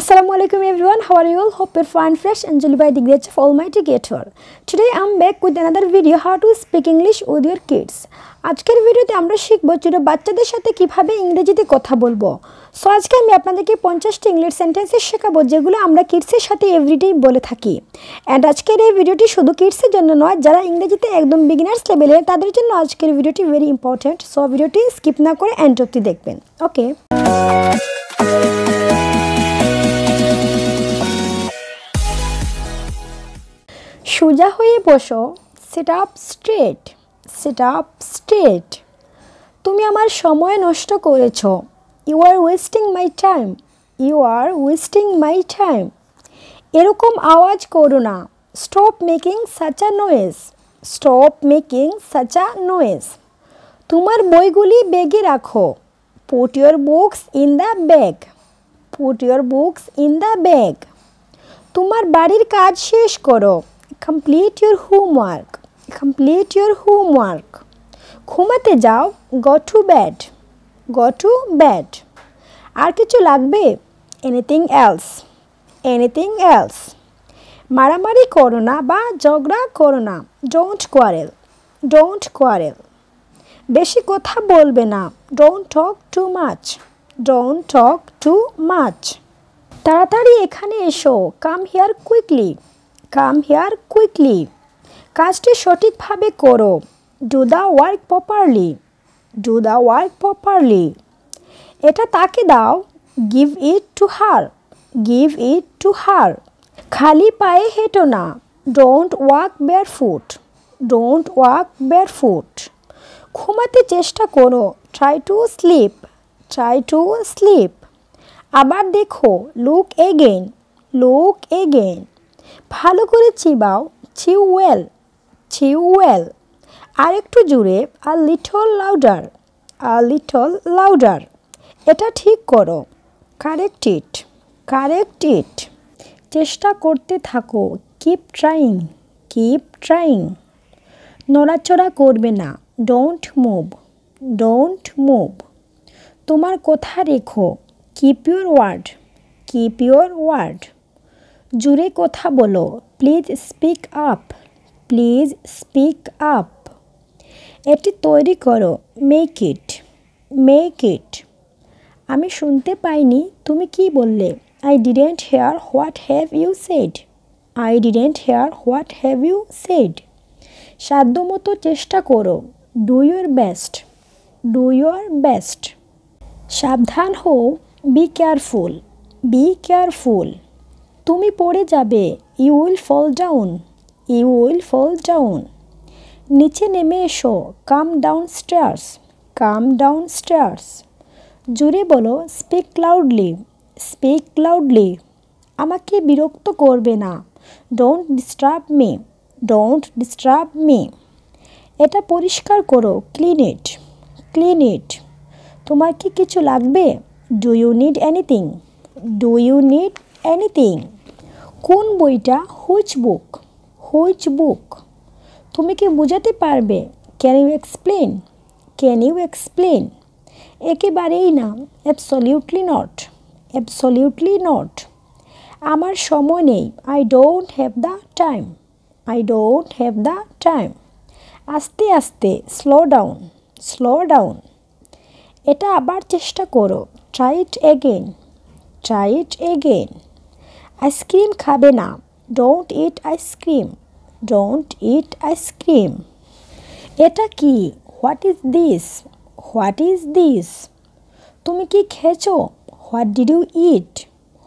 Assalamualaikum everyone, how are you all? Hope you're fine, fresh and jolly by the grace of Almighty Creator. Today I'm back with another video how to speak English with your kids. আজকের ভিডিওতে আমরা শিখব ছোট বাচ্চাদের সাথে কিভাবে ইংরেজিতে কথা বলবো। সো আজকে আমি আপনাদেরকে 50টি ইংলিশ সেন্টেন্সেস শেখাবো যেগুলো আমরা কিডসের সাথে এভরিডে বলে থাকি। এন্ড আজকের এই ভিডিওটি শুধু কিডসের জন্য নয়, যারা ইংরেজিতে একদম বিগিনার্স লেভেলে তাদের জন্য আজকের ভিডিওটি ভেরি ইম্পর্টেন্ট। সো ভিডিওটি স্কিপ না করে এন্ড অবধি দেখবেন। ওকে। সোজা হয়ে বসো, sit up straight, sit up straight. তুমি আমার সময় নষ্ট করেছো, you are wasting my time, you are wasting my time. এরকম আওয়াজ করো না, stop making such a noise, stop making such a noise. তোমার বইগুলি ব্যাগে রাখো, put your books in the bag, put your books in the bag. তোমার বাড়ির কাজ শেষ করো, complete your homework, complete your homework. ঘুমাতে যাও, go to bed, go to bed. আর কিছু লাগবে? anything else, anything else. মারামারি করো না বা ঝগড়া করো না, don't quarrel, don't quarrel. বেশি কথা বলবে না, don't talk too much, don't talk too much. তাড়াতাড়ি এখানে এসো, come here quickly, come here quickly. কাজটি সঠিকভাবে করো, do the work properly, do the work properly. এটা তাকে দাও, give it to her, give it to her. খালি পায়ে হেঁটো না, don't walk barefoot, don't walk barefoot. ঘুমাতে চেষ্টা করো, try to sleep, try to sleep. আবার দেখো, look again, look again. ভালো করে চিবাও, chew well, chew well. আর একটু জোরে, a little louder, a little louder. এটা ঠিক করো, correct it, correct it. চেষ্টা করতে থাকো, keep trying, keep trying. নড়াচড়া করবে না, don't move, don't move. তোমার কথা রেখো, keep your word, keep your word. জুড়ে কথা বলো, please speak up, please speak up. এটি তৈরি করো, মেক ইট, মেক ইট। আমি শুনতে পাইনি তুমি কি বললে, I didn't hear what have you said, I didn't hear what have you said. সাধ্যমতো চেষ্টা করো, do your best, do your best. সাবধান হও, বি কেয়ারফুল, বি কেয়ারফুল। তুমি পড়ে যাবে, you will fall down, you will fall down. নিচে নেমে এসো, come down stairs, come down stairs. জুড়ে বলো, স্পিক লাউডলি, স্পিক লাউডলি। আমাকে বিরক্ত করবে না, don't disturb me, don't disturb me. এটা পরিষ্কার করো, ক্লিন ইট, ক্লিন ইট। তোমার কি কিছু লাগবে, do you need anything, do you need anything. কোন বইটা, হুইচ বুক, হুইচ বুক। তুমি কি বোঝাতে পারবে, can you explain, can you explain. একেবারেই না, অ্যাবসলিউটলি নট, অ্যাবসলিউটলি নট। আমার সময় নেই, I don't have the time, I don't have the time. আস্তে আস্তে, স্লো ডাউন, স্লো ডাউন। এটা আবার চেষ্টা করো, try it again, try it again. Ice cream খাবে না, don't eat ice cream, don't eat ice cream. এটা কি, what is this, what is this. তুমি কি খেয়েছো, what did you eat,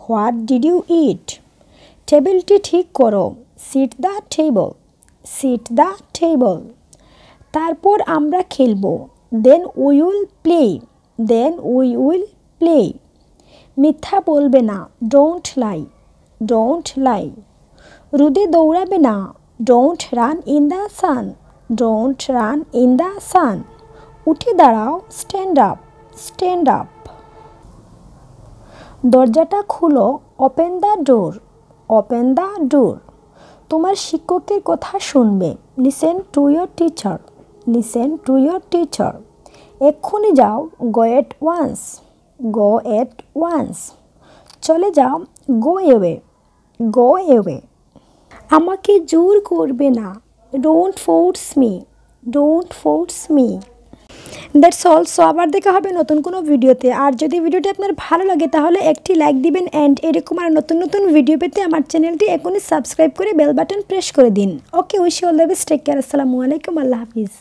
what did you eat. টেবিলটি ঠিক করো, sit the table, sit the table. তারপর আমরা খেলবো, then we will play, then we will play. মিথ্যা বলবে না, ডোন্ট লাই, ডোন্ট লাই। রোদে দৌড়াবে না, don't run in the sun, don't run in the sun. উঠে দাঁড়াও, স্ট্যান্ড আপ, স্ট্যান্ড আপ। দরজাটা খুলো, open the door, open the door. তোমার শিক্ষকের কথা শুনবে, listen to your teacher, listen to your teacher. এক্ষুনি যাও, গো at once, go at once. চলে যাও, গো অ্যাওয়ে, গো অ্যাওয়ে। আমাকে জোর করবে না, don't force me, don't force me. That's all. So আবার দেখা হবে নতুন কোনো ভিডিওতে। আর যদি ভিডিওটি আপনার ভালো লাগে তাহলে একটি লাইক দিবেন, অ্যান্ড এরকম আর নতুন নতুন ভিডিও পেতে আমার চ্যানেলটি এখনই সাবস্ক্রাইব করে বেল বাটন প্রেস করে দিন। Okay, wish you all the best, take care, আসসালামু আলাইকুম, আল্লাহ হাফিজ।